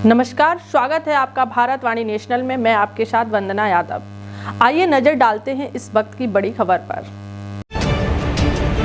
नमस्कार, स्वागत है आपका भारतवाणी नेशनल में। मैं आपके साथ वंदना यादव। आइए नजर डालते हैं इस वक्त की बड़ी खबर पर।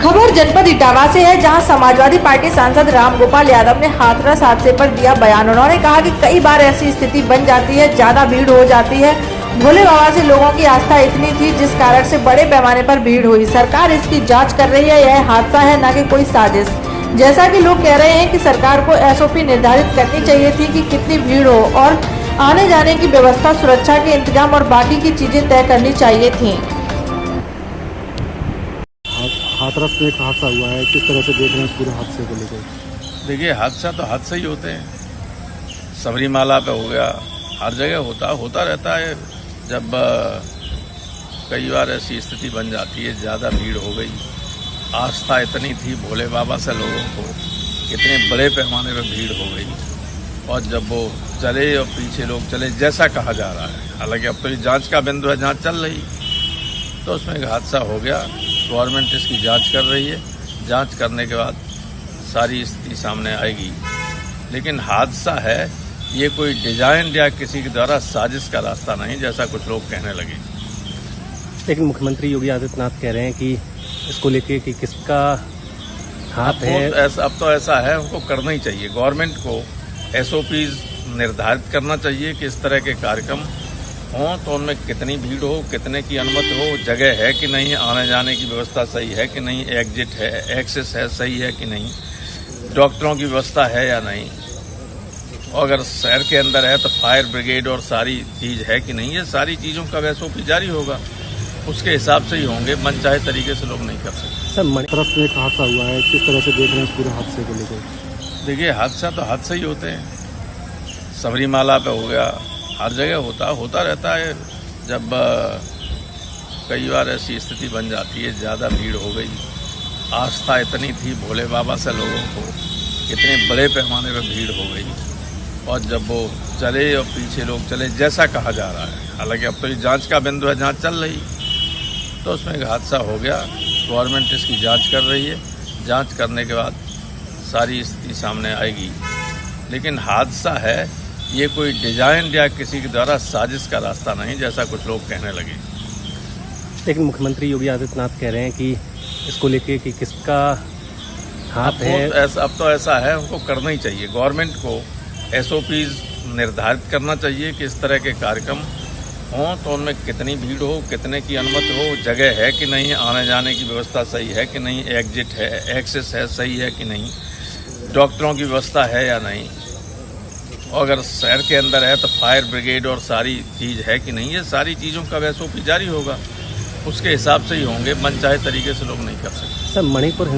खबर जनपद इटावा से है, जहां समाजवादी पार्टी सांसद रामगोपाल यादव ने हाथरस हादसे पर दिया बयान। उन्होंने कहा कि कई बार ऐसी स्थिति बन जाती है, ज्यादा भीड़ हो जाती है। भोले बाबा से लोगों की आस्था इतनी थी जिस कारण से बड़े पैमाने पर भीड़ हुई। सरकार इसकी जांच कर रही है। यह हादसा है, न कि कोई साजिश। जैसा कि लोग कह रहे हैं कि सरकार को एसओपी निर्धारित करनी चाहिए थी कि कितनी भीड़ हो और आने जाने की व्यवस्था, सुरक्षा के इंतजाम और बाकी की चीजें तय करनी चाहिए थी। हाथरस में एक हादसा हुआ है, किस तरह से देख रहे हैं इस पूरे हादसे को लेकर? देखिए, हादसा तो हादसा ही होते हैं। सबरीमाला पे हो गया, हर जगह होता रहता है। जब कई बार ऐसी स्थिति बन जाती है, ज़्यादा भीड़ हो गई, आस्था इतनी थी भोले बाबा से लोगों को, इतने बड़े पैमाने पर भीड़ हो गई, और जब वो चले और पीछे लोग चले, जैसा कहा जा रहा है, हालांकि अब तो ये जांच का बिंदु है, जांच चल रही, तो उसमें एक हादसा हो गया। गवर्नमेंट इसकी जांच कर रही है। जांच करने के बाद सारी स्थिति सामने आएगी। लेकिन हादसा है, ये कोई डिजाइन या किसी के द्वारा साजिश का रास्ता नहीं, जैसा कुछ लोग कहने लगे। लेकिन मुख्यमंत्री योगी आदित्यनाथ कह रहे हैं कि इसको लेके कि किसका हाथ है। अब तो ऐसा है, उनको करना ही चाहिए। गवर्नमेंट को एसओपीज निर्धारित करना चाहिए कि इस तरह के कार्यक्रम हों तो उनमें कितनी भीड़ हो, कितने की अनुमति हो, जगह है कि नहीं, आने जाने की व्यवस्था सही है कि नहीं, एग्जिट है, एक्सेस है, सही है कि नहीं, डॉक्टरों की व्यवस्था है या नहीं, और अगर शहर के अंदर है तो फायर ब्रिगेड और सारी चीज़ है कि नहीं। ये सारी चीज़ों का एसओपी जारी होगा, उसके हिसाब से ही होंगे। मनचाहे तरीके से लोग नहीं कर सकते। सर, हाथरस में एक हादसा हुआ है, किस तरह से देख रहे हैं इस पूरे हादसे को लेकर? देखिए, हादसा तो हादसा ही होते हैं। सबरीमाला पे हो गया, हर जगह होता रहता है। जब कई बार ऐसी स्थिति बन जाती है, ज़्यादा भीड़ हो गई, आस्था इतनी थी भोले बाबा से लोगों को, इतने बड़े पैमाने पर भीड़ हो गई, और जब वो चले और पीछे लोग चले, जैसा कहा जा रहा है, हालांकि अब तो ये जांच का बिंदु है, जांच चल रही, तो उसमें एक हादसा हो गया। गवर्नमेंट इसकी जांच कर रही है। जांच करने के बाद सारी स्थिति सामने आएगी। लेकिन हादसा है, ये कोई डिजाइन या किसी के द्वारा साजिश का रास्ता नहीं, जैसा कुछ लोग कहने लगे। लेकिन मुख्यमंत्री योगी आदित्यनाथ कह रहे हैं कि इसको लेके कि किसका हाथ है। अब तो ऐसा है, उनको करना ही चाहिए। गवर्नमेंट को एसओपीज निर्धारित करना चाहिए कि इस तरह के कार्यक्रम हों तो उनमें कितनी भीड़ हो, कितने की अनुमति हो, जगह है कि नहीं, आने जाने की व्यवस्था सही है कि नहीं, एग्जिट है, एक्सेस है, सही है कि नहीं, डॉक्टरों की व्यवस्था है या नहीं, और अगर शहर के अंदर है तो फायर ब्रिगेड और सारी चीज़ है कि नहीं। ये सारी चीज़ों का एसओपी जारी होगा, उसके हिसाब से ही होंगे। मनचाहे तरीके से लोग नहीं कर सकते। सर, मणिपुर